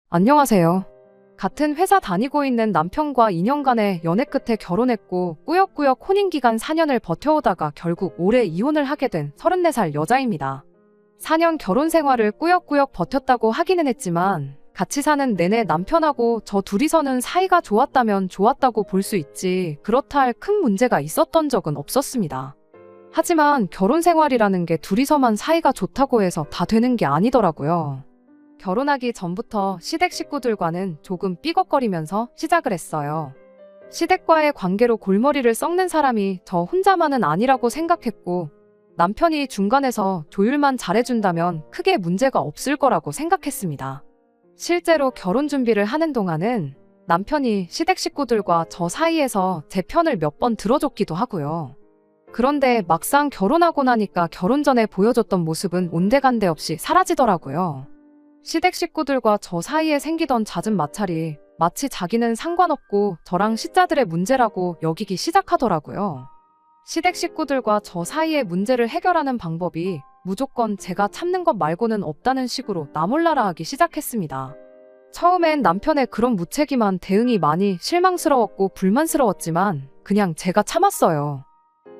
안녕하세요. 같은 회사 다니고 있는 남편과 2년간의 연애 끝에 결혼했고 꾸역꾸역 혼인기간 4년을 버텨오다가 결국 올해 이혼을 하게 된 34살 여자입니다. 4년 결혼 생활을 꾸역꾸역 버텼다고 하기는 했지만 같이 사는 내내 남편하고 저 둘이서는 사이가 좋았다면 좋았다고 볼 수 있지 그렇다 할 큰 문제가 있었던 적은 없었습니다. 하지만 결혼 생활이라는 게 둘이서만 사이가 좋다고 해서 다 되는 게 아니더라고요. 결혼하기 전부터 시댁 식구들과는 조금 삐걱거리면서 시작을 했어요. 시댁과의 관계로 골머리를 썩는 사람이 저 혼자만은 아니라고 생각했고 남편이 중간에서 조율만 잘해준다면 크게 문제가 없을 거라고 생각했습니다. 실제로 결혼 준비를 하는 동안은 남편이 시댁 식구들과 저 사이에서 제 편을 몇 번 들어줬기도 하고요. 그런데 막상 결혼하고 나니까 결혼 전에 보여줬던 모습은 온데간데 없이 사라지더라고요. 시댁 식구들과 저 사이에 생기던 잦은 마찰이 마치 자기는 상관없고 저랑 시자들의 문제라고 여기기 시작하더라고요. 시댁 식구들과 저 사이의 문제를 해결하는 방법이 무조건 제가 참는 것 말고는 없다는 식으로 나몰라라 하기 시작했습니다. 처음엔 남편의 그런 무책임한 대응이 많이 실망스러웠고 불만스러웠지만 그냥 제가 참았어요.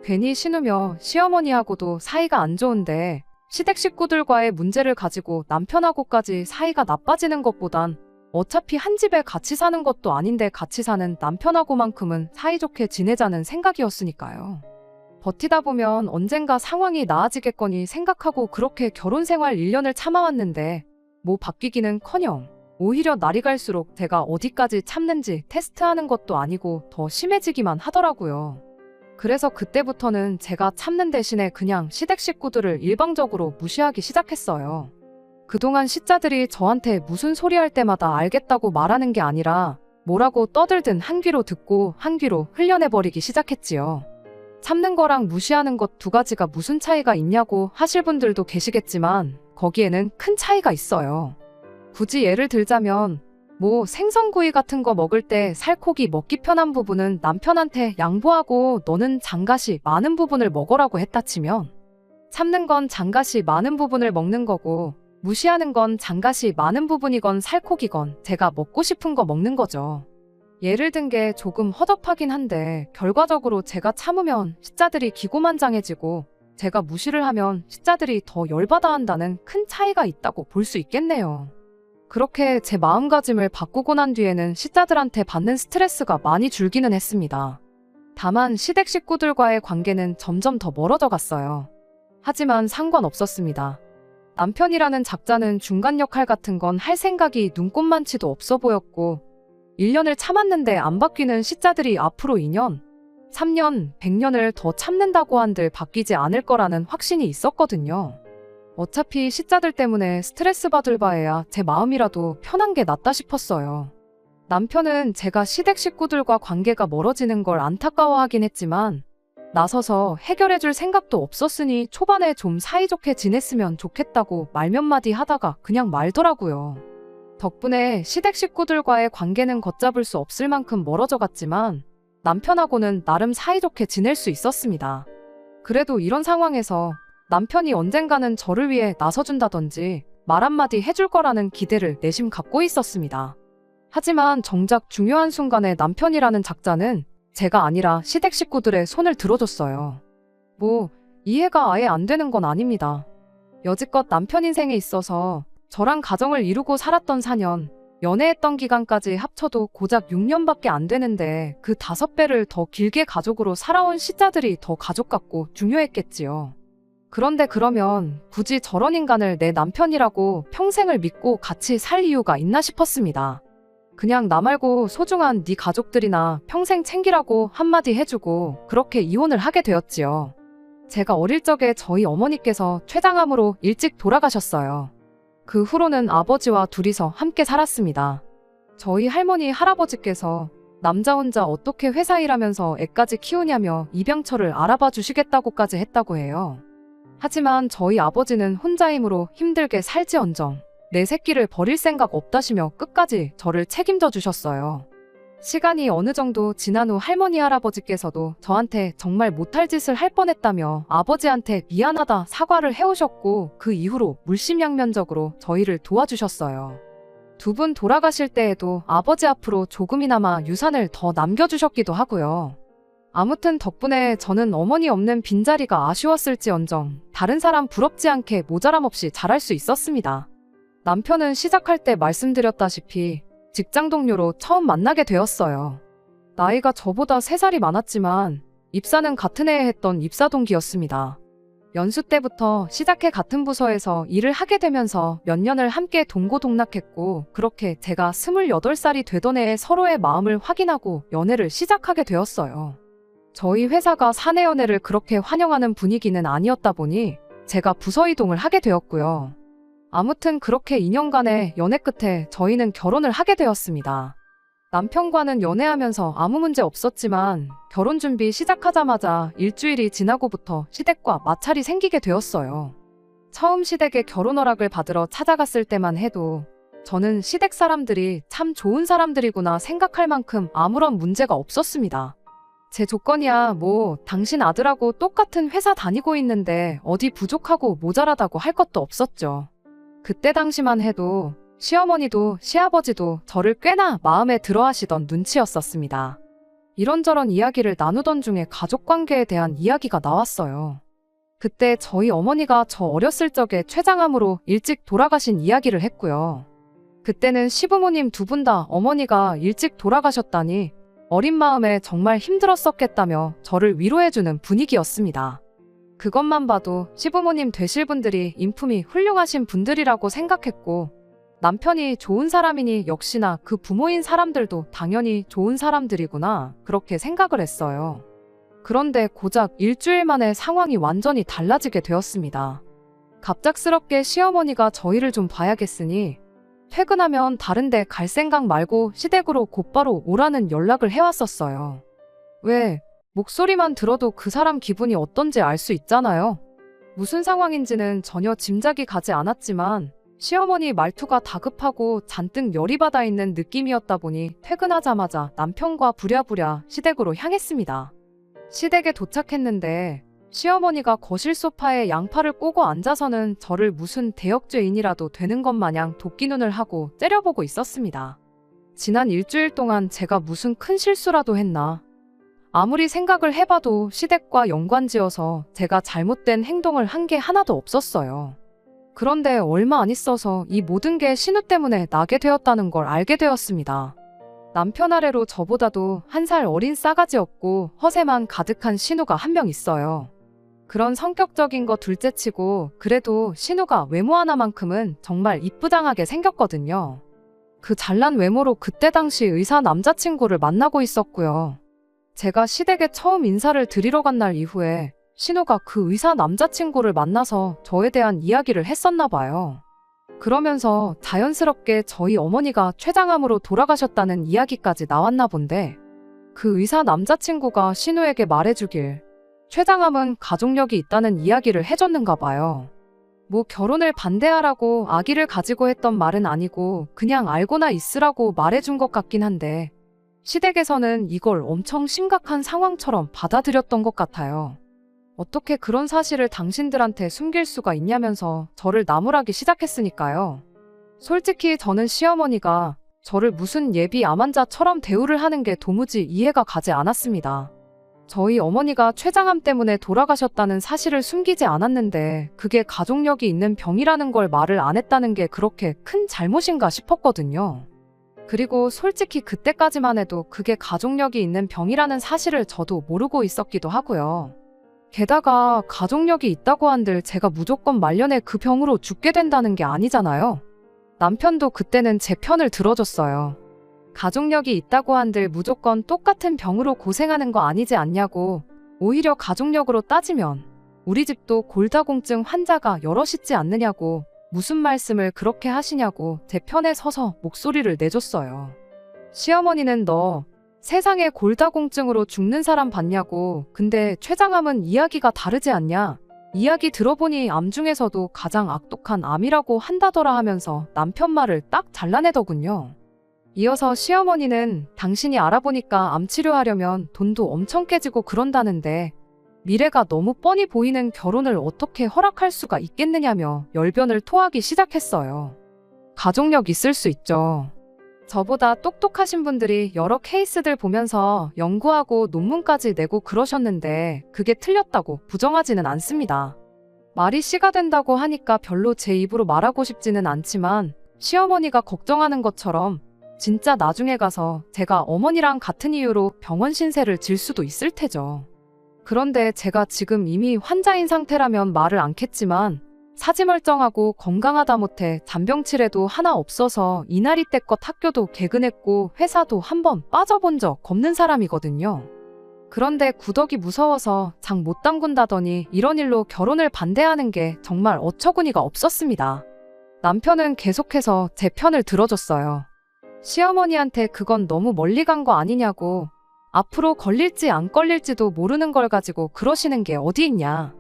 괜히 신우며 시어머니하고도 사이가 안 좋은데 시댁 식구들과의 문제를 가지고 남편하고까지 사이가 나빠지는 것보단 어차피 한 집에 같이 사는 것도 아닌데 같이 사는 남편하고만큼은 사이좋게 지내자는 생각이었으니까요. 버티다 보면 언젠가 상황이 나아지겠거니 생각하고 그렇게 결혼 생활 1년을 참아왔는데 뭐 바뀌기는커녕 오히려 날이 갈수록 제가 어디까지 참는지 테스트하는 것도 아니고 더 심해지기만 하더라고요. 그래서 그때부터는 제가 참는 대신에 그냥 시댁 식구들을 일방적으로 무시하기 시작했어요. 그동안 시자들이 저한테 무슨 소리 할 때마다 알겠다고 말하는 게 아니라 뭐라고 떠들든 한 귀로 듣고 한 귀로 흘려내버리기 시작했지요. 참는 거랑 무시하는 것 두 가지가 무슨 차이가 있냐고 하실 분들도 계시겠지만 거기에는 큰 차이가 있어요. 굳이 예를 들자면 뭐 생선구이 같은 거 먹을 때 살코기 먹기 편한 부분은 남편한테 양보하고 너는 장갓이 많은 부분을 먹으라고 했다 치면 참는 건 장갓이 많은 부분을 먹는 거고 무시하는 건 장갓이 많은 부분이건 살코기건 제가 먹고 싶은 거 먹는 거죠. 예를 든 게 조금 허접하긴 한데 결과적으로 제가 참으면 시자들이 기고만장해지고 제가 무시를 하면 시자들이 더 열받아 한다는 큰 차이가 있다고 볼 수 있겠네요. 그렇게 제 마음가짐을 바꾸고 난 뒤에는 시자들한테 받는 스트레스가 많이 줄기는 했습니다. 다만 시댁 식구들과의 관계는 점점 더 멀어져 갔어요. 하지만 상관없었습니다. 남편이라는 작자는 중간 역할 같은 건 할 생각이 눈꼽만치도 없어 보였고 1년을 참았는데 안 바뀌는 시자들이 앞으로 2년, 3년, 100년을 더 참는다고 한들 바뀌지 않을 거라는 확신이 있었거든요. 어차피 시자들 때문에 스트레스 받을 바에야 제 마음이라도 편한 게 낫다 싶었어요. 남편은 제가 시댁 식구들과 관계가 멀어지는 걸 안타까워하긴 했지만 나서서 해결해줄 생각도 없었으니 초반에 좀 사이좋게 지냈으면 좋겠다고 말 몇 마디 하다가 그냥 말더라고요. 덕분에 시댁 식구들과의 관계는 걷잡을 수 없을 만큼 멀어져 갔지만 남편하고는 나름 사이좋게 지낼 수 있었습니다. 그래도 이런 상황에서 남편이 언젠가는 저를 위해 나서준다든지 말 한마디 해줄 거라는 기대를 내심 갖고 있었습니다. 하지만 정작 중요한 순간에 남편이라는 작자는 제가 아니라 시댁 식구들의 손을 들어줬어요. 뭐 이해가 아예 안 되는 건 아닙니다. 여지껏 남편 인생에 있어서 저랑 가정을 이루고 살았던 4년, 연애했던 기간까지 합쳐도 고작 6년밖에 안 되는데 그 5배를 더 길게 가족으로 살아온 시자들이 더 가족 같고 중요했겠지요. 그런데 그러면 굳이 저런 인간을 내 남편이라고 평생을 믿고 같이 살 이유가 있나 싶었습니다. 그냥 나 말고 소중한 네 가족들이나 평생 챙기라고 한마디 해주고 그렇게 이혼을 하게 되었지요. 제가 어릴 적에 저희 어머니께서 췌장암으로 일찍 돌아가셨어요. 그 후로는 아버지와 둘이서 함께 살았습니다. 저희 할머니 할아버지께서 남자 혼자 어떻게 회사 일하면서 애까지 키우냐며 입양처를 알아봐 주시겠다고까지 했다고 해요. 하지만 저희 아버지는 혼자이므로 힘들게 살지언정 내 새끼를 버릴 생각 없다시며 끝까지 저를 책임져 주셨어요. 시간이 어느 정도 지난 후 할머니 할아버지께서도 저한테 정말 못할 짓을 할 뻔했다며 아버지한테 미안하다 사과를 해오셨고 그 이후로 물심양면적으로 저희를 도와주셨어요. 두 분 돌아가실 때에도 아버지 앞으로 조금이나마 유산을 더 남겨주셨기도 하고요. 아무튼 덕분에 저는 어머니 없는 빈자리가 아쉬웠을지언정 다른 사람 부럽지 않게 모자람 없이 잘할 수 있었습니다. 남편은 시작할 때 말씀드렸다시피 직장 동료로 처음 만나게 되었어요. 나이가 저보다 3살이 많았지만 입사는 같은 해에 했던 입사 동기였습니다. 연수 때부터 시작해 같은 부서에서 일을 하게 되면서 몇 년을 함께 동고동락했고 그렇게 제가 28살이 되던 해에 서로의 마음을 확인하고 연애를 시작하게 되었어요. 저희 회사가 사내 연애를 그렇게 환영하는 분위기는 아니었다 보니 제가 부서 이동을 하게 되었고요. 아무튼 그렇게 2년간의 연애 끝에 저희는 결혼을 하게 되었습니다. 남편과는 연애하면서 아무 문제 없었지만 결혼 준비 시작하자마자 일주일이 지나고부터 시댁과 마찰이 생기게 되었어요. 처음 시댁에 결혼 허락을 받으러 찾아갔을 때만 해도 저는 시댁 사람들이 참 좋은 사람들이구나 생각할 만큼 아무런 문제가 없었습니다. 제 조건이야 뭐 당신 아들하고 똑같은 회사 다니고 있는데 어디 부족하고 모자라다고 할 것도 없었죠. 그때 당시만 해도 시어머니도 시아버지도 저를 꽤나 마음에 들어 하시던 눈치였었습니다. 이런저런 이야기를 나누던 중에 가족관계에 대한 이야기가 나왔어요. 그때 저희 어머니가 저 어렸을 적에 췌장암으로 일찍 돌아가신 이야기를 했고요. 그때는 시부모님 두 분 다 어머니가 일찍 돌아가셨다니 어린 마음에 정말 힘들었었겠다며 저를 위로해주는 분위기였습니다. 그것만 봐도 시부모님 되실 분들이 인품이 훌륭하신 분들이라고 생각했고 남편이 좋은 사람이니 역시나 그 부모인 사람들도 당연히 좋은 사람들이구나 그렇게 생각을 했어요. 그런데 고작 일주일 만에 상황이 완전히 달라지게 되었습니다. 갑작스럽게 시어머니가 저희를 좀 봐야겠으니 퇴근하면 다른 데 갈 생각 말고 시댁으로 곧바로 오라는 연락을 해왔었어요. 왜? 목소리만 들어도 그 사람 기분이 어떤지 알 수 있잖아요. 무슨 상황인지는 전혀 짐작이 가지 않았지만 시어머니 말투가 다급하고 잔뜩 열이 받아 있는 느낌이었다 보니 퇴근하자마자 남편과 부랴부랴 시댁으로 향했습니다. 시댁에 도착했는데 시어머니가 거실 소파에 양팔을 꼬고 앉아서는 저를 무슨 대역죄인이라도 되는 것 마냥 도끼눈을 하고 째려보고 있었습니다. 지난 일주일 동안 제가 무슨 큰 실수라도 했나? 아무리 생각을 해봐도 시댁과 연관지어서 제가 잘못된 행동을 한 게 하나도 없었어요. 그런데 얼마 안 있어서 이 모든 게 신우 때문에 나게 되었다는 걸 알게 되었습니다. 남편 아래로 저보다도 1살 어린 싸가지 없고 허세만 가득한 신우가 한 명 있어요. 그런 성격적인 거 둘째치고 그래도 신우가 외모 하나만큼은 정말 이쁘장하게 생겼거든요. 그 잘난 외모로 그때 당시 의사 남자친구를 만나고 있었고요. 제가 시댁에 처음 인사를 드리러 간 날 이후에 신우가 그 의사 남자친구를 만나서 저에 대한 이야기를 했었나 봐요. 그러면서 자연스럽게 저희 어머니가 췌장암으로 돌아가셨다는 이야기까지 나왔나 본데 그 의사 남자친구가 신우에게 말해주길 췌장암은 가족력이 있다는 이야기를 해줬는가 봐요. 뭐 결혼을 반대하라고 아기를 가지고 했던 말은 아니고 그냥 알고나 있으라고 말해준 것 같긴 한데 시댁에서는 이걸 엄청 심각한 상황처럼 받아들였던 것 같아요. 어떻게 그런 사실을 당신들한테 숨길 수가 있냐면서 저를 나무라기 시작했으니까요. 솔직히 저는 시어머니가 저를 무슨 예비 암 환자처럼 대우를 하는 게 도무지 이해가 가지 않았습니다. 저희 어머니가 췌장암 때문에 돌아가셨다는 사실을 숨기지 않았는데 그게 가족력이 있는 병이라는 걸 말을 안 했다는 게 그렇게 큰 잘못인가 싶었거든요. 그리고 솔직히 그때까지만 해도 그게 가족력이 있는 병이라는 사실을 저도 모르고 있었기도 하고요. 게다가 가족력이 있다고 한들 제가 무조건 말년에 그 병으로 죽게 된다는 게 아니잖아요. 남편도 그때는 제 편을 들어줬어요. 가족력이 있다고 한들 무조건 똑같은 병으로 고생하는 거 아니지 않냐고. 오히려 가족력으로 따지면 우리 집도 골다공증 환자가 여럿 있지 않느냐고 무슨 말씀을 그렇게 하시냐고 제 편에 서서 목소리를 내줬어요. 시어머니는 너 세상에 골다공증으로 죽는 사람 봤냐고. 근데 췌장암은 이야기가 다르지 않냐. 이야기 들어보니 암 중에서도 가장 악독한 암이라고 한다더라 하면서 남편 말을 딱 잘라내더군요. 이어서 시어머니는 당신이 알아보니까 암 치료하려면 돈도 엄청 깨지고 그런다는데 미래가 너무 뻔히 보이는 결혼을 어떻게 허락할 수가 있겠느냐며 열변을 토하기 시작했어요. 가족력 있을 수 있죠. 저보다 똑똑하신 분들이 여러 케이스들 보면서 연구하고 논문까지 내고 그러셨는데 그게 틀렸다고 부정하지는 않습니다. 말이 씨가 된다고 하니까 별로 제 입으로 말하고 싶지는 않지만 시어머니가 걱정하는 것처럼 진짜 나중에 가서 제가 어머니랑 같은 이유로 병원 신세를 질 수도 있을 테죠. 그런데 제가 지금 이미 환자인 상태라면 말을 않겠지만 사지멀쩡하고 건강하다 못해 잔병치레도 하나 없어서 이날이 때껏 학교도 개근했고 회사도 한번 빠져본 적 없는 사람이거든요. 그런데 구덕이 무서워서 장 못 담근다더니 이런 일로 결혼을 반대하는 게 정말 어처구니가 없었습니다. 남편은 계속해서 제 편을 들어줬어요. 시어머니한테 그건 너무 멀리 간 거 아니냐고, 앞으로 걸릴지 안 걸릴지도 모르는 걸 가지고 그러시는 게 어디 있냐.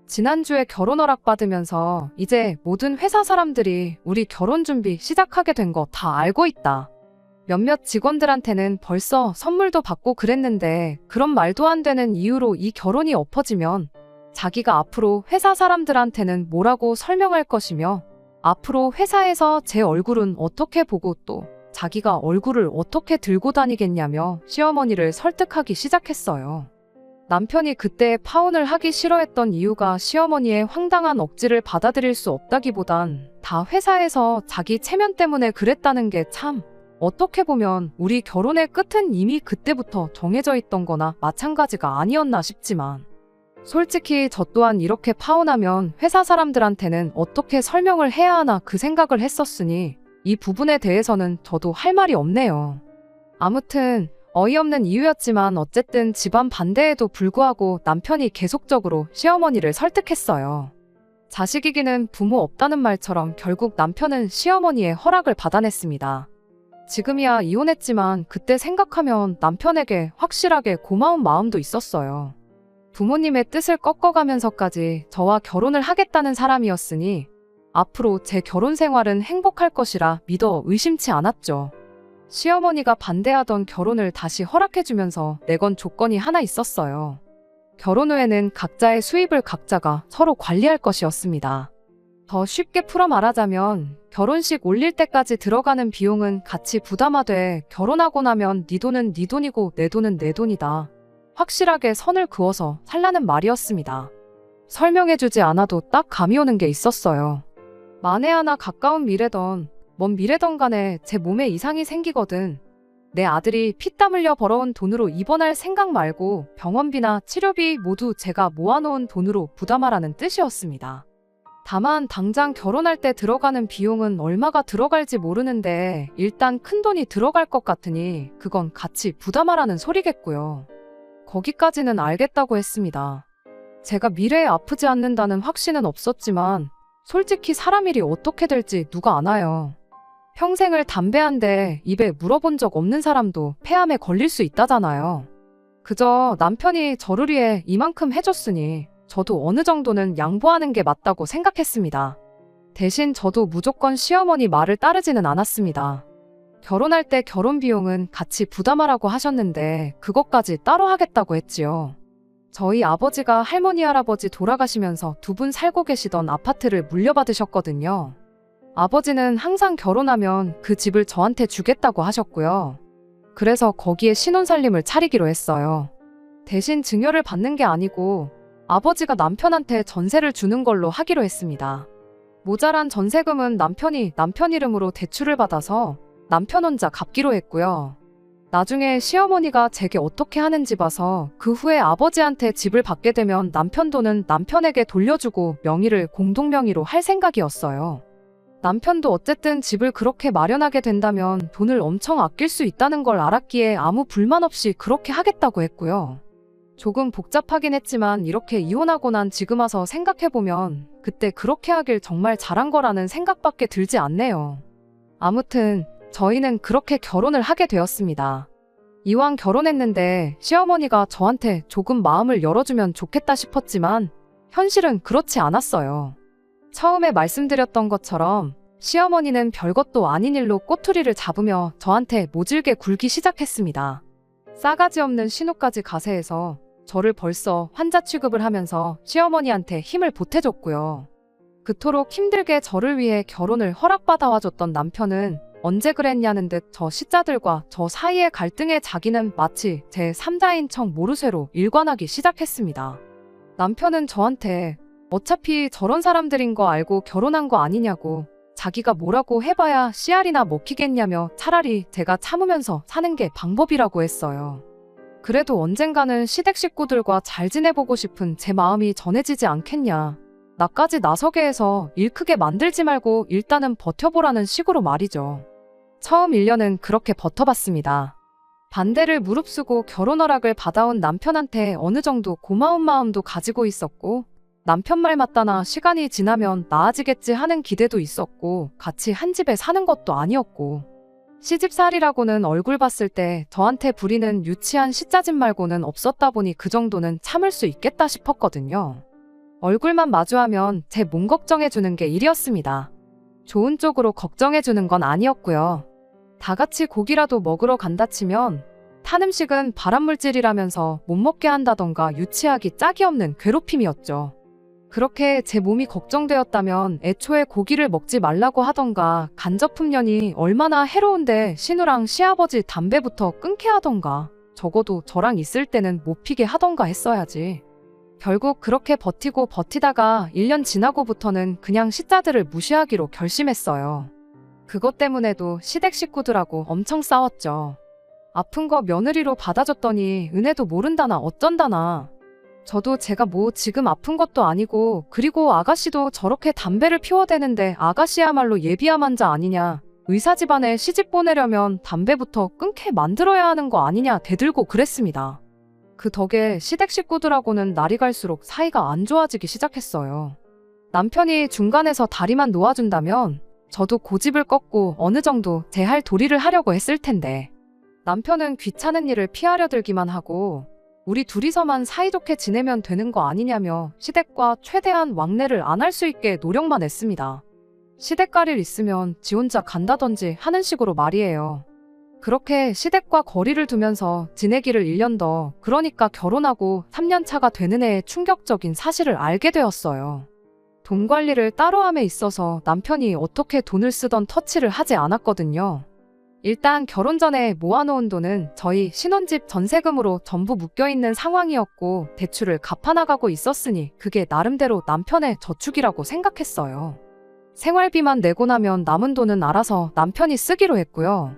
지난주에 결혼 허락 받으면서 이제 모든 회사 사람들이 우리 결혼 준비 시작하게 된 거 다 알고 있다. 몇몇 직원들한테는 벌써 선물도 받고 그랬는데 그런 말도 안 되는 이유로 이 결혼이 엎어지면 자기가 앞으로 회사 사람들한테는 뭐라고 설명할 것이며 앞으로 회사에서 제 얼굴은 어떻게 보고 또 자기가 얼굴을 어떻게 들고 다니겠냐며 시어머니를 설득하기 시작했어요. 남편이 그때 파혼을 하기 싫어했던 이유가 시어머니의 황당한 억지를 받아들일 수 없다기보단 다 회사에서 자기 체면 때문에 그랬다는 게 참 어떻게 보면 우리 결혼의 끝은 이미 그때부터 정해져 있던 거나 마찬가지가 아니었나 싶지만 솔직히 저 또한 이렇게 파혼하면 회사 사람들한테는 어떻게 설명을 해야 하나 그 생각을 했었으니 이 부분에 대해서는 저도 할 말이 없네요. 아무튼 어이없는 이유였지만 어쨌든 집안 반대에도 불구하고 남편이 계속적으로 시어머니를 설득했어요. 자식이기는 부모 없다는 말처럼 결국 남편은 시어머니의 허락을 받아냈습니다. 지금이야 이혼했지만 그때 생각하면 남편에게 확실하게 고마운 마음도 있었어요. 부모님의 뜻을 꺾어가면서까지 저와 결혼을 하겠다는 사람이었으니 앞으로 제 결혼 생활은 행복할 것이라 믿어 의심치 않았죠. 시어머니가 반대하던 결혼을 다시 허락해주면서 내건 조건이 하나 있었어요. 결혼 후에는 각자의 수입을 각자가 서로 관리할 것이었습니다. 더 쉽게 풀어 말하자면 결혼식 올릴 때까지 들어가는 비용은 같이 부담하되 결혼하고 나면 네 돈은 네 돈이고 내 돈은 내 돈이다. 확실하게 선을 그어서 살라는 말이었습니다. 설명해주지 않아도 딱 감이 오는 게 있었어요. 만에 하나 가까운 미래던 먼 미래던 간에 제 몸에 이상이 생기거든. 내 아들이 피땀 흘려 벌어온 돈으로 입원할 생각 말고 병원비나 치료비 모두 제가 모아놓은 돈으로 부담하라는 뜻이었습니다. 다만 당장 결혼할 때 들어가는 비용은 얼마가 들어갈지 모르는데 일단 큰돈이 들어갈 것 같으니 그건 같이 부담하라는 소리겠고요. 거기까지는 알겠다고 했습니다. 제가 미래에 아프지 않는다는 확신은 없었지만 솔직히 사람 일이 어떻게 될지 누가 아나요. 평생을 담배 한 대 입에 물어본 적 없는 사람도 폐암에 걸릴 수 있다잖아요. 그저 남편이 저를 위해 이만큼 해줬으니 저도 어느 정도는 양보하는 게 맞다고 생각했습니다. 대신 저도 무조건 시어머니 말을 따르지는 않았습니다. 결혼할 때 결혼 비용은 같이 부담하라고 하셨는데 그것까지 따로 하겠다고 했지요. 저희 아버지가 할머니 할아버지 돌아가시면서 두 분 살고 계시던 아파트를 물려받으셨거든요. 아버지는 항상 결혼하면 그 집을 저한테 주겠다고 하셨고요. 그래서 거기에 신혼살림을 차리기로 했어요. 대신 증여를 받는 게 아니고 아버지가 남편한테 전세를 주는 걸로 하기로 했습니다. 모자란 전세금은 남편이 남편 이름으로 대출을 받아서 남편 혼자 갚기로 했고요. 나중에 시어머니가 제게 어떻게 하는지 봐서 그 후에 아버지한테 집을 받게 되면 남편 돈은 남편에게 돌려주고 명의를 공동명의로 할 생각이었어요. 남편도 어쨌든 집을 그렇게 마련하게 된다면 돈을 엄청 아낄 수 있다는 걸 알았기에 아무 불만 없이 그렇게 하겠다고 했고요. 조금 복잡하긴 했지만 이렇게 이혼하고 난 지금 와서 생각해보면 그때 그렇게 하길 정말 잘한 거라는 생각밖에 들지 않네요. 아무튼 저희는 그렇게 결혼을 하게 되었습니다. 이왕 결혼했는데 시어머니가 저한테 조금 마음을 열어주면 좋겠다 싶었지만 현실은 그렇지 않았어요. 처음에 말씀드렸던 것처럼 시어머니는 별것도 아닌 일로 꼬투리를 잡으며 저한테 모질게 굴기 시작했습니다. 싸가지 없는 신우까지 가세해서 저를 벌써 환자 취급을 하면서 시어머니한테 힘을 보태줬고요. 그토록 힘들게 저를 위해 결혼을 허락받아와줬던 남편은 언제 그랬냐는 듯 저 시자들과 저 사이의 갈등에 자기는 마치 제 3자인 척 모르쇠로 일관하기 시작했습니다. 남편은 저한테 어차피 저런 사람들인 거 알고 결혼한 거 아니냐고, 자기가 뭐라고 해봐야 씨알이나 먹히겠냐며 차라리 제가 참으면서 사는 게 방법이라고 했어요. 그래도 언젠가는 시댁 식구들과 잘 지내보고 싶은 제 마음이 전해지지 않겠냐. 나까지 나서게 해서 일 크게 만들지 말고 일단은 버텨보라는 식으로 말이죠. 처음 1년은 그렇게 버텨봤습니다. 반대를 무릅쓰고 결혼 허락을 받아온 남편한테 어느 정도 고마운 마음도 가지고 있었고, 남편 말 맞다나 시간이 지나면 나아지겠지 하는 기대도 있었고, 같이 한 집에 사는 것도 아니었고, 시집살이라고는 얼굴 봤을 때 저한테 부리는 유치한 시짜짐 말고는 없었다 보니 그 정도는 참을 수 있겠다 싶었거든요. 얼굴만 마주하면 제 몸 걱정해주는 게 일이었습니다. 좋은 쪽으로 걱정해주는 건 아니었고요. 다 같이 고기라도 먹으러 간다 치면 탄 음식은 발암물질이라면서 못 먹게 한다던가 유치하기 짝이 없는 괴롭힘이었죠. 그렇게 제 몸이 걱정되었다면 애초에 고기를 먹지 말라고 하던가, 간접흡연이 얼마나 해로운데 신우랑 시아버지 담배부터 끊게 하던가, 적어도 저랑 있을 때는 못 피게 하던가 했어야지. 결국 그렇게 버티고 버티다가 1년 지나고부터는 그냥 시자들을 무시하기로 결심했어요. 그것 때문에도 시댁 식구들하고 엄청 싸웠죠. 아픈 거 며느리로 받아줬더니 은혜도 모른다나 어쩐다나. 저도 제가 뭐 지금 아픈 것도 아니고, 그리고 아가씨도 저렇게 담배를 피워대는데 아가씨야말로 예비암 환자 아니냐, 의사 집안에 시집 보내려면 담배부터 끊게 만들어야 하는 거 아니냐 대들고 그랬습니다. 그 덕에 시댁 식구들하고는 날이 갈수록 사이가 안 좋아지기 시작했어요. 남편이 중간에서 다리만 놓아준다면 저도 고집을 꺾고 어느 정도 제 할 도리를 하려고 했을 텐데, 남편은 귀찮은 일을 피하려 들기만 하고 우리 둘이서만 사이좋게 지내면 되는 거 아니냐며 시댁과 최대한 왕래를 안 할 수 있게 노력만 했습니다. 시댁 갈 일 있으면 지 혼자 간다던지 하는 식으로 말이에요. 그렇게 시댁과 거리를 두면서 지내기를 1년 더, 그러니까 결혼하고 3년 차가 되는 해에 충격적인 사실을 알게 되었어요. 돈 관리를 따로 함에 있어서 남편이 어떻게 돈을 쓰던 터치를 하지 않았거든요. 일단 결혼 전에 모아놓은 돈은 저희 신혼집 전세금으로 전부 묶여있는 상황이었고, 대출을 갚아나가고 있었으니 그게 나름대로 남편의 저축이라고 생각했어요. 생활비만 내고 나면 남은 돈은 알아서 남편이 쓰기로 했고요.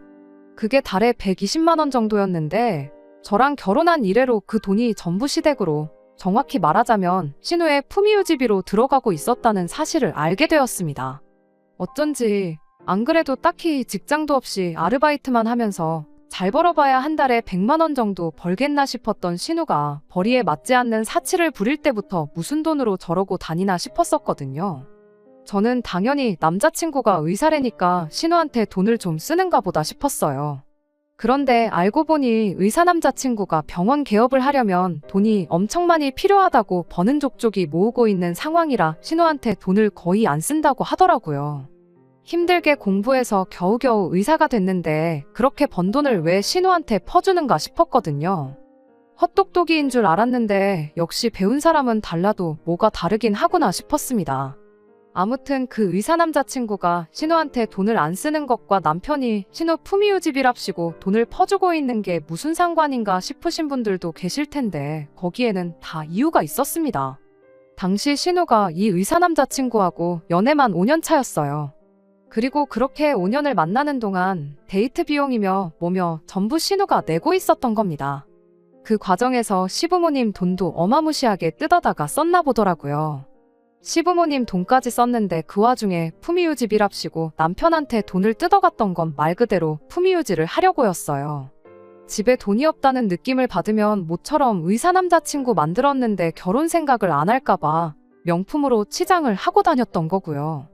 그게 달에 120만 원 정도였는데 저랑 결혼한 이래로 그 돈이 전부 시댁으로, 정확히 말하자면 신우의 품위유지비로 들어가고 있었다는 사실을 알게 되었습니다. 어쩐지 안 그래도 딱히 직장도 없이 아르바이트만 하면서 잘 벌어봐야 한 달에 100만 원 정도 벌겠나 싶었던 신우가 벌이에 맞지 않는 사치를 부릴 때부터 무슨 돈으로 저러고 다니나 싶었었거든요. 저는 당연히 남자친구가 의사래니까 신우한테 돈을 좀 쓰는가 보다 싶었어요. 그런데 알고 보니 의사 남자친구가 병원 개업을 하려면 돈이 엄청 많이 필요하다고 버는 족족이 모으고 있는 상황이라 신우한테 돈을 거의 안 쓴다고 하더라고요. 힘들게 공부해서 겨우겨우 의사가 됐는데 그렇게 번 돈을 왜 신우한테 퍼주는가 싶었거든요. 헛똑똑이인 줄 알았는데 역시 배운 사람은 달라도 뭐가 다르긴 하구나 싶었습니다. 아무튼 그 의사 남자친구가 신우한테 돈을 안 쓰는 것과 남편이 신우 품위유지비랍시고 돈을 퍼주고 있는 게 무슨 상관인가 싶으신 분들도 계실 텐데, 거기에는 다 이유가 있었습니다. 당시 신우가 이 의사 남자친구하고 연애만 5년 차였어요. 그리고 그렇게 5년을 만나는 동안 데이트 비용이며 뭐며 전부 신우가 내고 있었던 겁니다. 그 과정에서 시부모님 돈도 어마무시하게 뜯어다가 썼나 보더라고요. 시부모님 돈까지 썼는데 그 와중에 품위유지비랍시고 남편한테 돈을 뜯어갔던 건 말 그대로 품위유지를 하려고였어요. 집에 돈이 없다는 느낌을 받으면 모처럼 의사 남자친구 만들었는데 결혼 생각을 안 할까봐 명품으로 치장을 하고 다녔던 거고요.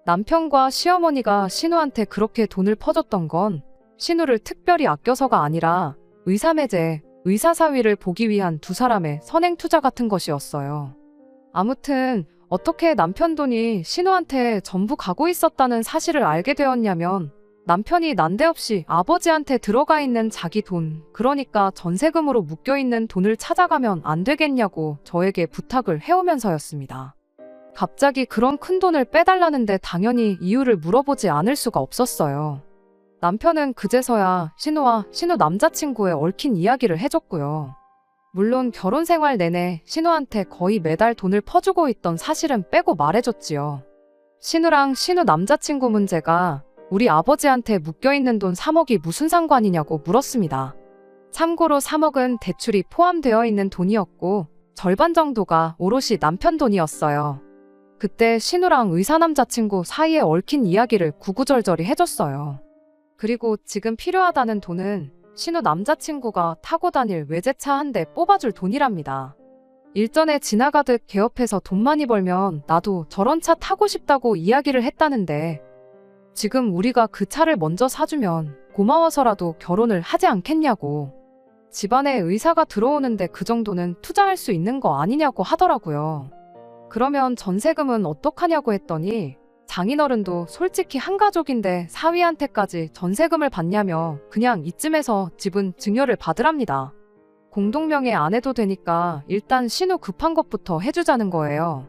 남편과 시어머니가 신우한테 그렇게 돈을 퍼줬던 건 신우를 특별히 아껴서가 아니라 의사매제, 의사사위를 보기 위한 두 사람의 선행투자 같은 것이었어요. 아무튼 어떻게 남편 돈이 신우한테 전부 가고 있었다는 사실을 알게 되었냐면, 남편이 난데없이 아버지한테 들어가 있는 자기 돈, 그러니까 전세금으로 묶여있는 돈을 찾아가면 안 되겠냐고 저에게 부탁을 해오면서였습니다. 갑자기 그런 큰 돈을 빼달라는데 당연히 이유를 물어보지 않을 수가 없었어요. 남편은 그제서야 신우와 신우 남자친구의 얽힌 이야기를 해줬고요. 물론 결혼 생활 내내 신우한테 거의 매달 돈을 퍼주고 있던 사실은 빼고 말해줬지요. 신우랑 신우 남자친구 문제가 우리 아버지한테 묶여있는 돈 3억이 무슨 상관이냐고 물었습니다. 참고로 3억은 대출이 포함되어 있는 돈이었고 절반 정도가 오롯이 남편 돈이었어요. 그때 신우랑 의사 남자친구 사이에 얽힌 이야기를 구구절절히 해줬어요. 그리고 지금 필요하다는 돈은 신우 남자친구가 타고 다닐 외제차 한 대 뽑아줄 돈이랍니다. 일전에 지나가듯 개업해서 돈 많이 벌면 나도 저런 차 타고 싶다고 이야기를 했다는데 지금 우리가 그 차를 먼저 사주면 고마워서라도 결혼을 하지 않겠냐고. 집안에 의사가 들어오는데 그 정도는 투자할 수 있는 거 아니냐고 하더라고요. 그러면 전세금은 어떡하냐고 했더니 장인어른도 솔직히 한 가족인데 사위한테까지 전세금을 받냐며 그냥 이쯤에서 집은 증여를 받으랍니다. 공동명의 안 해도 되니까 일단 신우 급한 것부터 해주자는 거예요.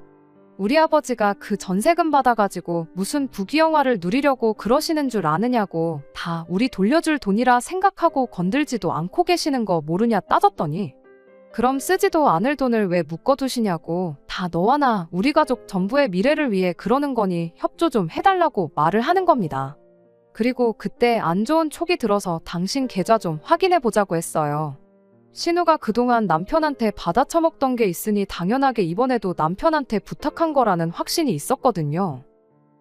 우리 아버지가 그 전세금 받아가지고 무슨 부귀영화를 누리려고 그러시는 줄 아느냐고 다 우리 돌려줄 돈이라 생각하고 건들지도 않고 계시는 거 모르냐 따졌더니 그럼 쓰지도 않을 돈을 왜 묶어두시냐고 다 너와 나 우리 가족 전부의 미래를 위해 그러는 거니 협조 좀 해달라고 말을 하는 겁니다. 그리고 그때 안 좋은 촉이 들어서 당신 계좌 좀 확인해보자고 했어요. 신우가 그동안 남편한테 받아쳐먹던 게 있으니 당연하게 이번에도 남편한테 부탁한 거라는 확신이 있었거든요.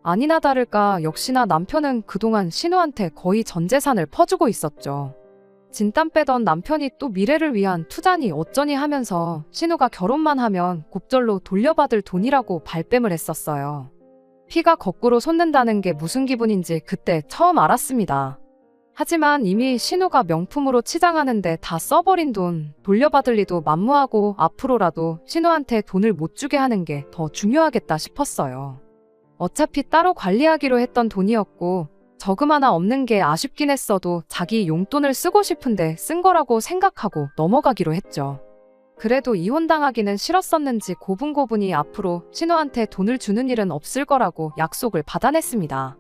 아니나 다를까 역시나 남편은 그동안 신우한테 거의 전 재산을 퍼주고 있었죠. 진땀 빼던 남편이 또 미래를 위한 투자니 어쩌니 하면서 신우가 결혼만 하면 곱절로 돌려받을 돈이라고 발뺌을 했었어요. 피가 거꾸로 솟는다는 게 무슨 기분인지 그때 처음 알았습니다. 하지만 이미 신우가 명품으로 치장하는데 다 써버린 돈 돌려받을 리도 만무하고 앞으로라도 신우한테 돈을 못 주게 하는 게 더 중요하겠다 싶었어요. 어차피 따로 관리하기로 했던 돈이었고 저금 하나 없는 게 아쉽긴 했어도 자기 용돈을 쓰고 싶은데 쓴 거라고 생각하고 넘어가기로 했죠. 그래도 이혼당하기는 싫었었는지 고분고분이 앞으로 신우한테 돈을 주는 일은 없을 거라고 약속을 받아냈습니다.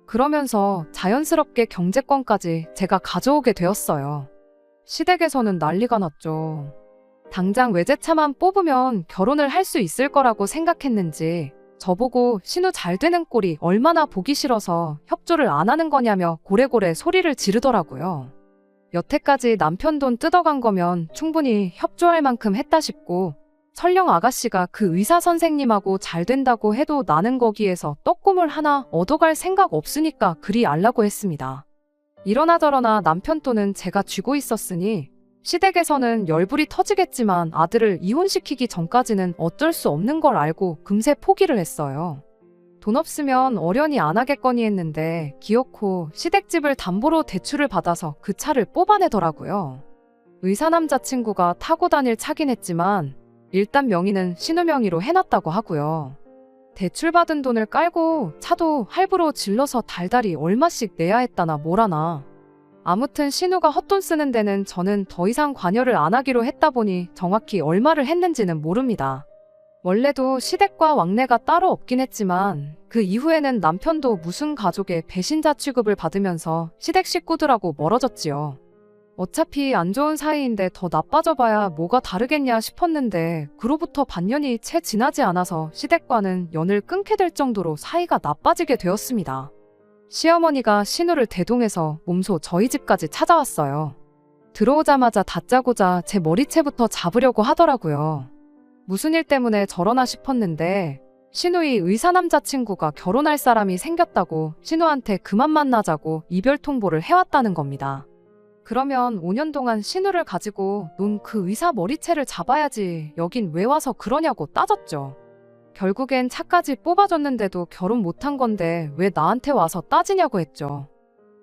그러면서 자연스럽게 경제권까지 제가 가져오게 되었어요. 시댁에서는 난리가 났죠. 당장 외제차만 뽑으면 결혼을 할 수 있을 거라고 생각했는지 저보고 신우 잘 되는 꼴이 얼마나 보기 싫어서 협조를 안 하는 거냐며 고래고래 소리를 지르더라고요. 여태까지 남편 돈 뜯어간 거면 충분히 협조할 만큼 했다 싶고 설령 아가씨가 그 의사 선생님하고 잘 된다고 해도 나는 거기에서 떡고물 하나 얻어갈 생각 없으니까 그리 알라고 했습니다. 이러나 저러나 남편 돈은 제가 쥐고 있었으니 시댁에서는 열불이 터지겠지만 아들을 이혼시키기 전까지는 어쩔 수 없는 걸 알고 금세 포기를 했어요. 돈 없으면 어련히 안 하겠거니 했는데 기어코 시댁집을 담보로 대출을 받아서 그 차를 뽑아내더라고요. 의사 남자친구가 타고 다닐 차긴 했지만 일단 명의는 신우 명의로 해놨다고 하고요. 대출받은 돈을 깔고 차도 할부로 질러서 달달이 얼마씩 내야 했다나 뭐라나. 아무튼 신우가 헛돈 쓰는 데는 저는 더 이상 관여를 안 하기로 했다 보니 정확히 얼마를 했는지는 모릅니다. 원래도 시댁과 왕래가 따로 없긴 했지만 그 이후에는 남편도 무슨 가족의 배신자 취급을 받으면서 시댁 식구들하고 멀어졌지요. 어차피 안 좋은 사이인데 더 나빠져봐야 뭐가 다르겠냐 싶었는데 그로부터 반년이 채 지나지 않아서 시댁과는 연을 끊게 될 정도로 사이가 나빠지게 되었습니다. 시어머니가 신우를 대동해서 몸소 저희 집까지 찾아왔어요. 들어오자마자 다짜고짜 제 머리채부터 잡으려고 하더라고요. 무슨 일 때문에 저러나 싶었는데 신우의 의사 남자친구가 결혼할 사람이 생겼다고 신우한테 그만 만나자고 이별 통보를 해왔다는 겁니다. 그러면 5년 동안 신우를 가지고 논 그 의사 머리채를 잡아야지 여긴 왜 와서 그러냐고 따졌죠. 결국엔 차까지 뽑아줬는데도 결혼 못한 건데 왜 나한테 와서 따지냐고 했죠.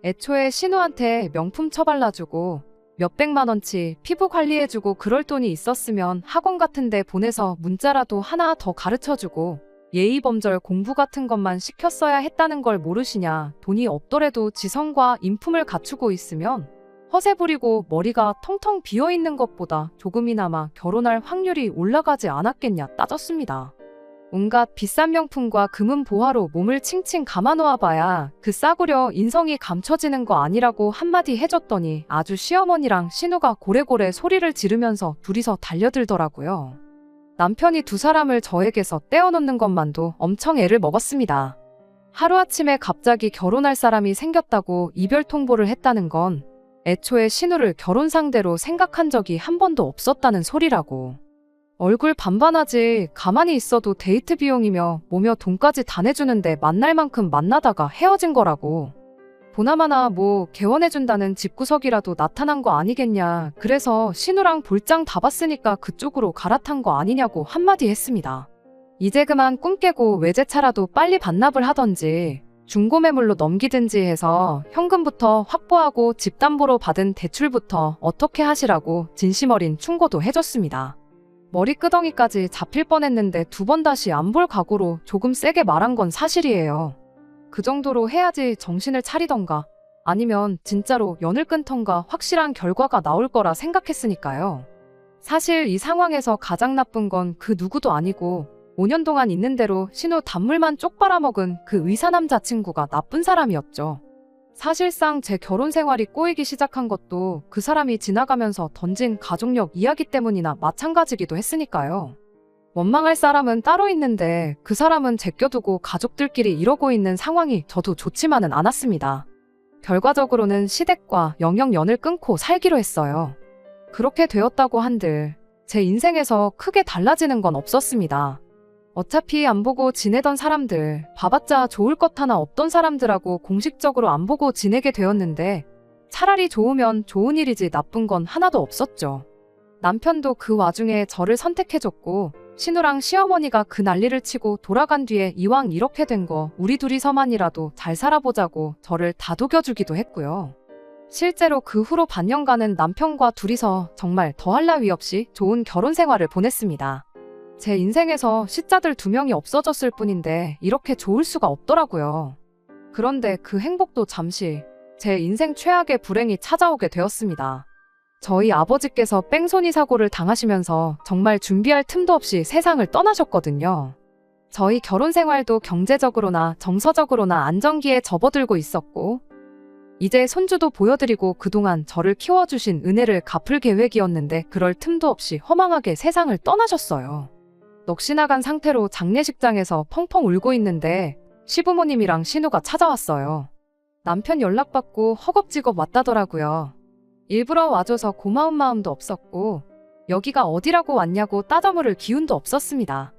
애초에 신우한테 명품 처발라주고 몇백만 원치 피부 관리해주고 그럴 돈이 있었으면 학원 같은 데 보내서 문자라도 하나 더 가르쳐주고 예의범절 공부 같은 것만 시켰어야 했다는 걸 모르시냐. 돈이 없더라도 지성과 인품을 갖추고 있으면 허세 부리고 머리가 텅텅 비어있는 것보다 조금이나마 결혼할 확률이 올라가지 않았겠냐 따졌습니다. 온갖 비싼 명품과 금은 보화로 몸을 칭칭 감아놓아봐야 그 싸구려 인성이 감춰지는 거 아니라고 한마디 해줬더니 아주 시어머니랑 신우가 고래고래 소리를 지르면서 둘이서 달려들더라고요. 남편이 두 사람을 저에게서 떼어놓는 것만도 엄청 애를 먹었습니다. 하루아침에 갑자기 결혼할 사람이 생겼다고 이별 통보를 했다는 건 애초에 신우를 결혼 상대로 생각한 적이 한 번도 없었다는 소리라고. 얼굴 반반하지 가만히 있어도 데이트 비용이며 뭐며 돈까지 다 내주는데 만날 만큼 만나다가 헤어진 거라고. 보나마나 뭐 개원해준다는 집구석이라도 나타난 거 아니겠냐. 그래서 신우랑 볼장 다 봤으니까 그쪽으로 갈아탄 거 아니냐고 한마디 했습니다. 이제 그만 꿈 깨고 외제차라도 빨리 반납을 하던지 중고매물로 넘기든지 해서 현금부터 확보하고 집담보로 받은 대출부터 어떻게 하시라고 진심 어린 충고도 해줬습니다. 머리끄덩이까지 잡힐 뻔했는데 두 번 다시 안 볼 각오로 조금 세게 말한 건 사실이에요. 그 정도로 해야지 정신을 차리던가 아니면 진짜로 연을 끊던가 확실한 결과가 나올 거라 생각했으니까요. 사실 이 상황에서 가장 나쁜 건 그 누구도 아니고 5년 동안 있는 대로 신우 단물만 쪽 빨아먹은 그 의사 남자친구가 나쁜 사람이었죠. 사실상 제 결혼 생활이 꼬이기 시작한 것도 그 사람이 지나가면서 던진 가족력 이야기 때문이나 마찬가지기도 했으니까요. 원망할 사람은 따로 있는데 그 사람은 제껴두고 가족들끼리 이러고 있는 상황이 저도 좋지만은 않았습니다. 결과적으로는 시댁과 영영 연을 끊고 살기로 했어요. 그렇게 되었다고 한들 제 인생에서 크게 달라지는 건 없었습니다. 어차피 안 보고 지내던 사람들, 봐봤자 좋을 것 하나 없던 사람들하고 공식적으로 안 보고 지내게 되었는데 차라리 좋으면 좋은 일이지 나쁜 건 하나도 없었죠. 남편도 그 와중에 저를 선택해줬고 신우랑 시어머니가 그 난리를 치고 돌아간 뒤에 이왕 이렇게 된 거 우리 둘이서만이라도 잘 살아보자고 저를 다독여주기도 했고요. 실제로 그 후로 반년간은 남편과 둘이서 정말 더할 나위 없이 좋은 결혼 생활을 보냈습니다. 제 인생에서 시자들 2명이 없어졌을 뿐인데 이렇게 좋을 수가 없더라고요. 그런데 그 행복도 잠시 제 인생 최악의 불행이 찾아오게 되었습니다. 저희 아버지께서 뺑소니 사고를 당하시면서 정말 준비할 틈도 없이 세상을 떠나셨거든요. 저희 결혼 생활도 경제적으로나 정서적으로나 안정기에 접어들고 있었고 이제 손주도 보여드리고 그동안 저를 키워주신 은혜를 갚을 계획이었는데 그럴 틈도 없이 허망하게 세상을 떠나셨어요. 넋이 나간 상태로 장례식장에서 펑펑 울고 있는데 시부모님이랑 신우가 찾아왔어요. 남편 연락받고 허겁지겁 왔다더라고요. 일부러 와줘서 고마운 마음도 없었고 여기가 어디라고 왔냐고 따져물을 기운도 없었습니다.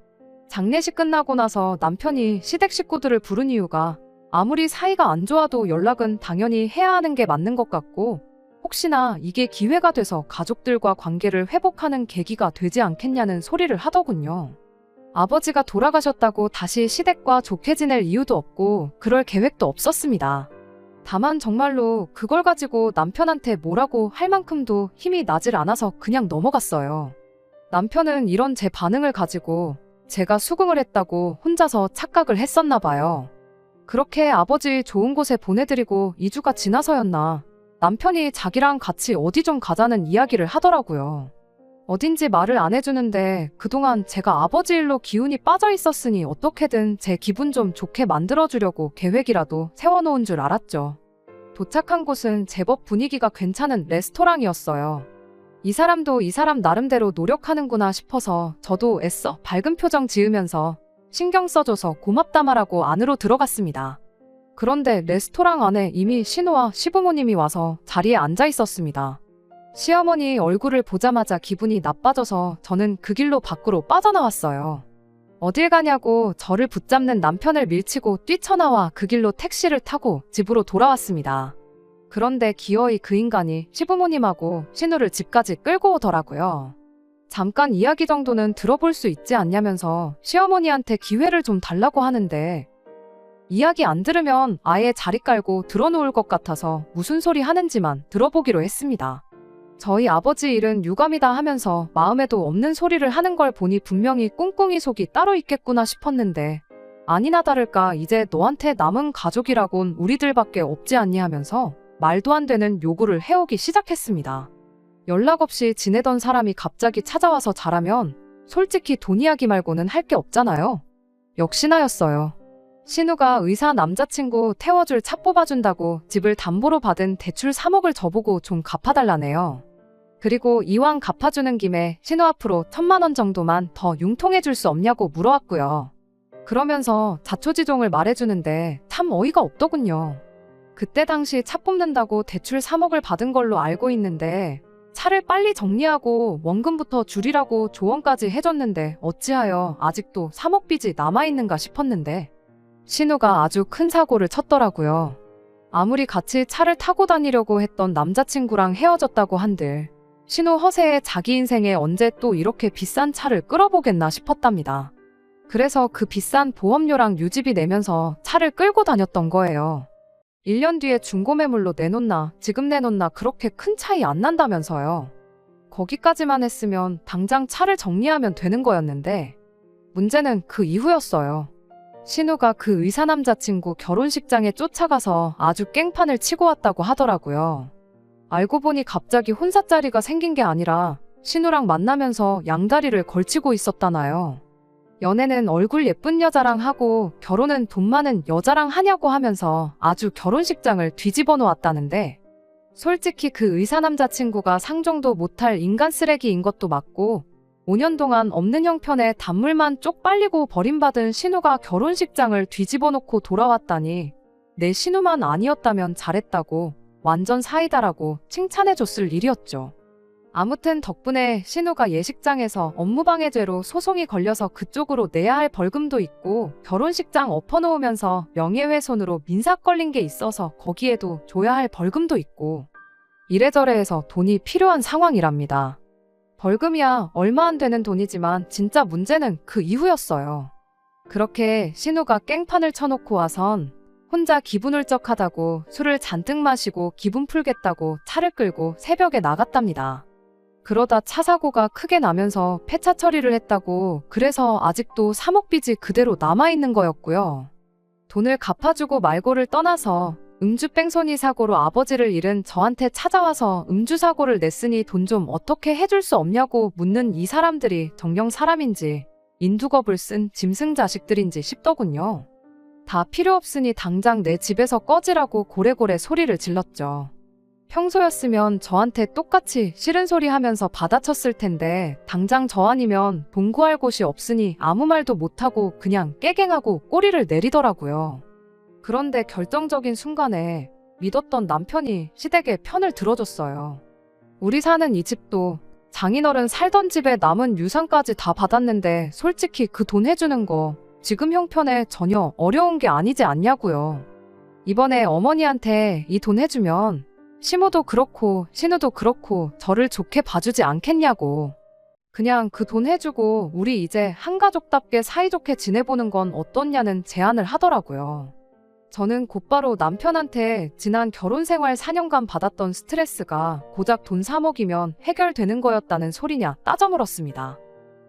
장례식 끝나고 나서 남편이 시댁 식구들을 부른 이유가 아무리 사이가 안 좋아도 연락은 당연히 해야 하는 게 맞는 것 같고 혹시나 이게 기회가 돼서 가족들과 관계를 회복하는 계기가 되지 않겠냐는 소리를 하더군요. 아버지가 돌아가셨다고 다시 시댁과 좋게 지낼 이유도 없고 그럴 계획도 없었습니다. 다만 정말로 그걸 가지고 남편한테 뭐라고 할 만큼도 힘이 나질 않아서 그냥 넘어갔어요. 남편은 이런 제 반응을 가지고 제가 수긍을 했다고 혼자서 착각을 했었나 봐요. 그렇게 아버지 좋은 곳에 보내드리고 2주가 지나서였나 남편이 자기랑 같이 어디 좀 가자는 이야기를 하더라고요. 어딘지 말을 안 해주는데 그동안 제가 아버지 일로 기운이 빠져 있었으니 어떻게든 제 기분 좀 좋게 만들어주려고 계획이라도 세워놓은 줄 알았죠. 도착한 곳은 제법 분위기가 괜찮은 레스토랑이었어요. 이 사람도 이 사람 나름대로 노력하는구나 싶어서 저도 애써 밝은 표정 지으면서 신경 써줘서 고맙다 말하고 안으로 들어갔습니다. 그런데 레스토랑 안에 이미 신우와 시부모님이 와서 자리에 앉아 있었습니다. 시어머니 얼굴을 보자마자 기분이 나빠져서 저는 그 길로 밖으로 빠져나왔어요. 어딜 가냐고 저를 붙잡는 남편을 밀치고 뛰쳐나와 그 길로 택시를 타고 집으로 돌아왔습니다. 그런데 기어이 그 인간이 시부모님하고 신우를 집까지 끌고 오더라고요. 잠깐 이야기 정도는 들어볼 수 있지 않냐면서 시어머니한테 기회를 좀 달라고 하는데 이야기 안 들으면 아예 자리 깔고 들어놓을 것 같아서 무슨 소리 하는지만 들어보기로 했습니다. 저희 아버지 일은 유감이다 하면서 마음에도 없는 소리를 하는 걸 보니 분명히 꿍꿍이 속이 따로 있겠구나 싶었는데 아니나 다를까 이제 너한테 남은 가족이라곤 우리들밖에 없지 않니 하면서 말도 안 되는 요구를 해오기 시작했습니다. 연락 없이 지내던 사람이 갑자기 찾아와서 잘하면 솔직히 돈 이야기 말고는 할 게 없잖아요. 역시나였어요. 신우가 의사 남자친구 태워줄 차 뽑아준다고 집을 담보로 받은 대출 3억을 저보고 좀 갚아달라네요. 그리고 이왕 갚아주는 김에 신우 앞으로 1,000만 원 정도만 더 융통해줄 수 없냐고 물어왔고요. 그러면서 자초지종을 말해주는데 참 어이가 없더군요. 그때 당시 차 뽑는다고 대출 3억을 받은 걸로 알고 있는데 차를 빨리 정리하고 원금부터 줄이라고 조언까지 해줬는데 어찌하여 아직도 3억 빚이 남아있는가 싶었는데 신우가 아주 큰 사고를 쳤더라고요. 아무리 같이 차를 타고 다니려고 했던 남자친구랑 헤어졌다고 한들 신우 허세에 자기 인생에 언제 또 이렇게 비싼 차를 끌어보겠나 싶었답니다. 그래서 그 비싼 보험료랑 유지비 내면서 차를 끌고 다녔던 거예요. 1년 뒤에 중고매물로 내놓나 지금 내놓나 그렇게 큰 차이 안 난다면서요. 거기까지만 했으면 당장 차를 정리하면 되는 거였는데 문제는 그 이후였어요. 신우가 그 의사 남자친구 결혼식장에 쫓아가서 아주 깽판을 치고 왔다고 하더라고요. 알고 보니 갑자기 혼사자리가 생긴 게 아니라 신우랑 만나면서 양다리를 걸치고 있었다나요. 연애는 얼굴 예쁜 여자랑 하고 결혼은 돈 많은 여자랑 하냐고 하면서 아주 결혼식장을 뒤집어 놓았다는데 솔직히 그 의사 남자친구가 상종도 못할 인간 쓰레기인 것도 맞고 5년 동안 없는 형편에 단물만 쪽 빨리고 버림받은 신우가 결혼식장을 뒤집어 놓고 돌아왔다니 내 신우만 아니었다면 잘했다고 완전 사이다라고 칭찬해줬을 일이었죠. 아무튼 덕분에 신우가 예식장에서 업무방해죄로 소송이 걸려서 그쪽으로 내야 할 벌금도 있고 결혼식장 엎어놓으면서 명예훼손으로 민사 걸린 게 있어서 거기에도 줘야 할 벌금도 있고 이래저래 해서 돈이 필요한 상황이랍니다. 벌금이야 얼마 안 되는 돈이지만 진짜 문제는 그 이후였어요. 그렇게 신우가 깽판을 쳐놓고 와선 혼자 기분 울적하다고 술을 잔뜩 마시고 기분 풀겠다고 차를 끌고 새벽에 나갔답니다. 그러다 차 사고가 크게 나면서 폐차 처리를 했다고 그래서 아직도 3억 빚이 그대로 남아있는 거였고요. 돈을 갚아주고 말고를 떠나서 음주 뺑소니 사고로 아버지를 잃은 저한테 찾아와서 음주 사고를 냈으니 돈 좀 어떻게 해줄 수 없냐고 묻는 이 사람들이 정녕 사람인지 인두겁을 쓴 짐승 자식들인지 싶더군요. 다 필요 없으니 당장 내 집에서 꺼지라고 고래고래 소리를 질렀죠. 평소였으면 저한테 똑같이 싫은 소리 하면서 받아쳤을 텐데 당장 저 아니면 돈 구할 곳이 없으니 아무 말도 못하고 그냥 깨갱하고 꼬리를 내리더라고요. 그런데 결정적인 순간에 믿었던 남편이 시댁의 편을 들어줬어요. 우리 사는 이 집도 장인어른 살던 집에 남은 유산까지 다 받았는데 솔직히 그 돈 해주는 거 지금 형편에 전혀 어려운 게 아니지 않냐고요. 이번에 어머니한테 이 돈 해주면 시모도 그렇고 신우도 그렇고 저를 좋게 봐주지 않겠냐고. 그냥 그 돈 해주고 우리 이제 한가족답게 사이좋게 지내보는 건 어떻냐는 제안을 하더라고요. 저는 곧바로 남편한테 지난 결혼생활 4년간 받았던 스트레스가 고작 돈 3억이면 해결되는 거였다는 소리냐 따져 물었습니다.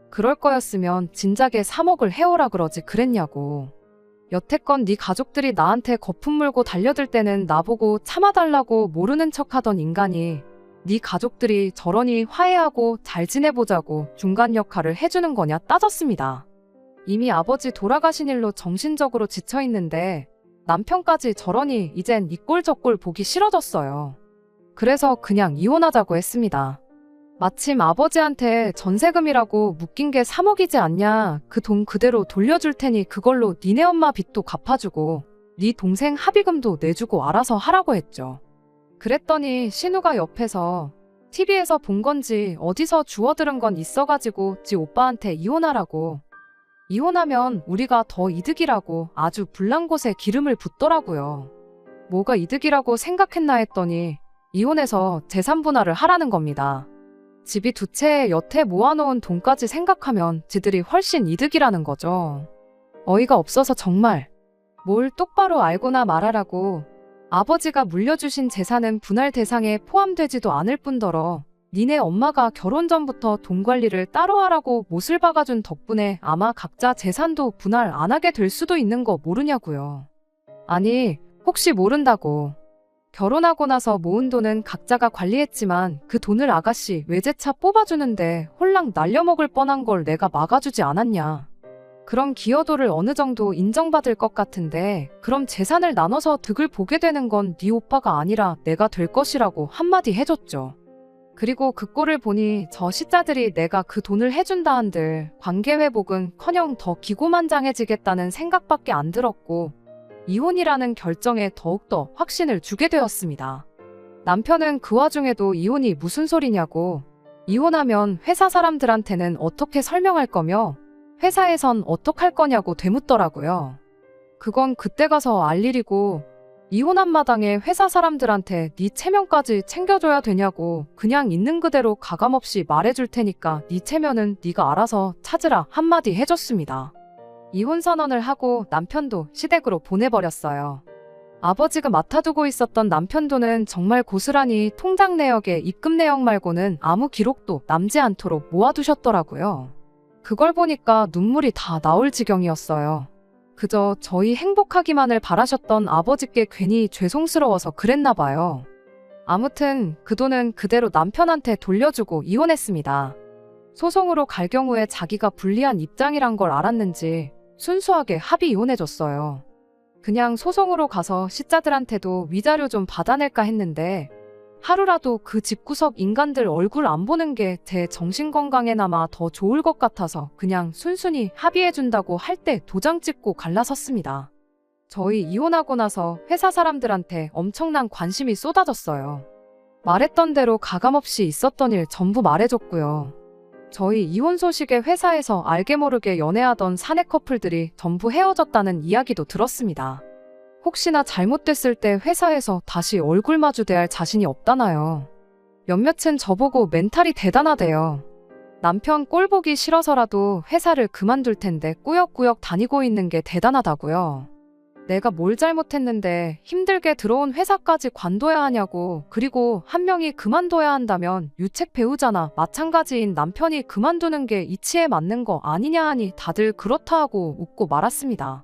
그럴 거였으면 진작에 3억을 해오라 그러지 그랬냐고. 여태껏 네 가족들이 나한테 거품 물고 달려들 때는 나보고 참아달라고 모르는 척하던 인간이 네 가족들이 저러니 화해하고 잘 지내보자고 중간 역할을 해주는 거냐 따졌습니다. 이미 아버지 돌아가신 일로 정신적으로 지쳐있는데 남편까지 저러니 이젠 이 꼴 저 꼴 보기 싫어졌어요. 그래서 그냥 이혼하자고 했습니다. 마침 아버지한테 전세금이라고 묶인 게 3억이지 않냐. 그 돈 그대로 돌려줄 테니 그걸로 니네 엄마 빚도 갚아주고 네 동생 합의금도 내주고 알아서 하라고 했죠. 그랬더니 신우가 옆에서 TV에서 본 건지 어디서 주워들은 건 있어가지고 지 오빠한테 이혼하라고. 이혼하면 우리가 더 이득이라고 아주 불난 곳에 기름을 붓더라고요. 뭐가 이득이라고 생각했나 했더니 이혼해서 재산 분할을 하라는 겁니다. 집이 두 채에 여태 모아놓은 돈까지 생각하면 지들이 훨씬 이득이라는 거죠. 어이가 없어서 정말. 뭘 똑바로 알고나 말하라고. 아버지가 물려주신 재산은 분할 대상에 포함되지도 않을 뿐더러 니네 엄마가 결혼 전부터 돈 관리를 따로 하라고 못을 박아준 덕분에 아마 각자 재산도 분할 안 하게 될 수도 있는 거 모르냐고요. 아니, 혹시 모른다고. 결혼하고 나서 모은 돈은 각자가 관리했지만 그 돈을 아가씨 외제차 뽑아주는데 홀랑 날려먹을 뻔한 걸 내가 막아주지 않았냐. 그럼 기여도를 어느 정도 인정받을 것 같은데 그럼 재산을 나눠서 득을 보게 되는 건 네 오빠가 아니라 내가 될 것이라고 한마디 해줬죠. 그리고 그 꼴을 보니 저 시자들이 내가 그 돈을 해준다 한들 관계 회복은커녕 더 기고만장해지겠다는 생각밖에 안 들었고 이혼이라는 결정에 더욱더 확신을 주게 되었습니다. 남편은 그 와중에도 이혼이 무슨 소리냐고, 이혼하면 회사 사람들한테는 어떻게 설명할 거며 회사에선 어떡할 거냐고 되묻더라고요. 그건 그때 가서 알 일이고 이혼한 마당에 회사 사람들한테 네 체면까지 챙겨줘야 되냐고 그냥 있는 그대로 가감없이 말해줄 테니까 네 체면은 네가 알아서 찾으라 한마디 해줬습니다. 이혼 선언을 하고 남편도 시댁으로 보내버렸어요. 아버지가 맡아두고 있었던 남편 돈은 정말 고스란히 통장 내역에 입금 내역 말고는 아무 기록도 남지 않도록 모아두셨더라고요. 그걸 보니까 눈물이 다 나올 지경이었어요. 그저 저희 행복하기만을 바라셨던 아버지께 괜히 죄송스러워서 그랬나 봐요. 아무튼 그 돈은 그대로 남편한테 돌려주고 이혼했습니다. 소송으로 갈 경우에 자기가 불리한 입장이란 걸 알았는지 순수하게 합의 이혼해줬어요. 그냥 소송으로 가서 시자들한테도 위자료 좀 받아낼까 했는데 하루라도 그 집구석 인간들 얼굴 안 보는 게 제 정신건강에나마 더 좋을 것 같아서 그냥 순순히 합의해준다고 할 때 도장 찍고 갈라섰습니다. 저희 이혼하고 나서 회사 사람들한테 엄청난 관심이 쏟아졌어요. 말했던 대로 가감없이 있었던 일 전부 말해줬고요. 저희 이혼 소식에 회사에서 알게 모르게 연애하던 사내 커플들이 전부 헤어졌다는 이야기도 들었습니다. 혹시나 잘못됐을 때 회사에서 다시 얼굴 마주 대할 자신이 없다나요. 몇몇은 저보고 멘탈이 대단하대요. 남편 꼴 보기 싫어서라도 회사를 그만둘 텐데 꾸역꾸역 다니고 있는 게 대단하다고요. 내가 뭘 잘못했는데 힘들게 들어온 회사까지 관둬야 하냐고, 그리고 한 명이 그만둬야 한다면 유책 배우자나 마찬가지인 남편이 그만두는 게 이치에 맞는 거 아니냐 하니 다들 그렇다 하고 웃고 말았습니다.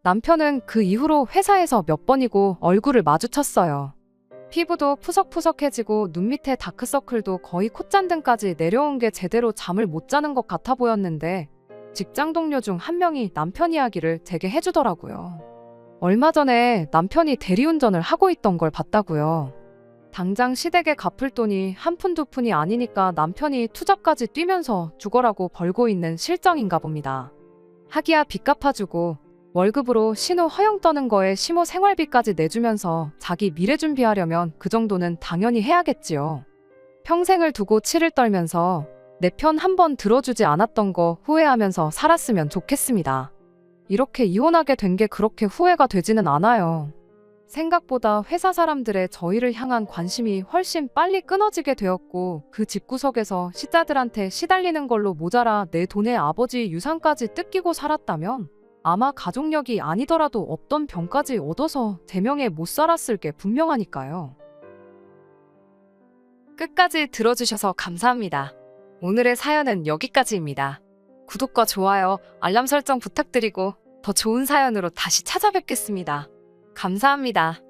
남편은 그 이후로 회사에서 몇 번이고 얼굴을 마주쳤어요. 피부도 푸석푸석해지고 눈 밑에 다크서클도 거의 콧잔등까지 내려온 게 제대로 잠을 못 자는 것 같아 보였는데 직장 동료 중 한 명이 남편 이야기를 제게 해주더라고요. 얼마 전에 남편이 대리운전을 하고 있던 걸 봤다고요. 당장 시댁에 갚을 돈이 한 푼 두 푼이 아니니까 남편이 투잡까지 뛰면서 죽어라고 벌고 있는 실정인가 봅니다. 하기야 빚 갚아주고 월급으로 신호 허용 떠는 거에 시모 생활비까지 내주면서 자기 미래 준비하려면 그 정도는 당연히 해야겠지요. 평생을 두고 치를 떨면서 내 편 한 번 들어주지 않았던 거 후회하면서 살았으면 좋겠습니다. 이렇게 이혼하게 된 게 그렇게 후회가 되지는 않아요. 생각보다 회사 사람들의 저희를 향한 관심이 훨씬 빨리 끊어지게 되었고 그 집구석에서 시자들한테 시달리는 걸로 모자라 내 돈에 아버지 유산까지 뜯기고 살았다면 아마 가족력이 아니더라도 없던 병까지 얻어서 제명에 못 살았을 게 분명하니까요. 끝까지 들어주셔서 감사합니다. 오늘의 사연은 여기까지입니다. 구독과 좋아요, 알람 설정 부탁드리고 더 좋은 사연으로 다시 찾아뵙겠습니다. 감사합니다.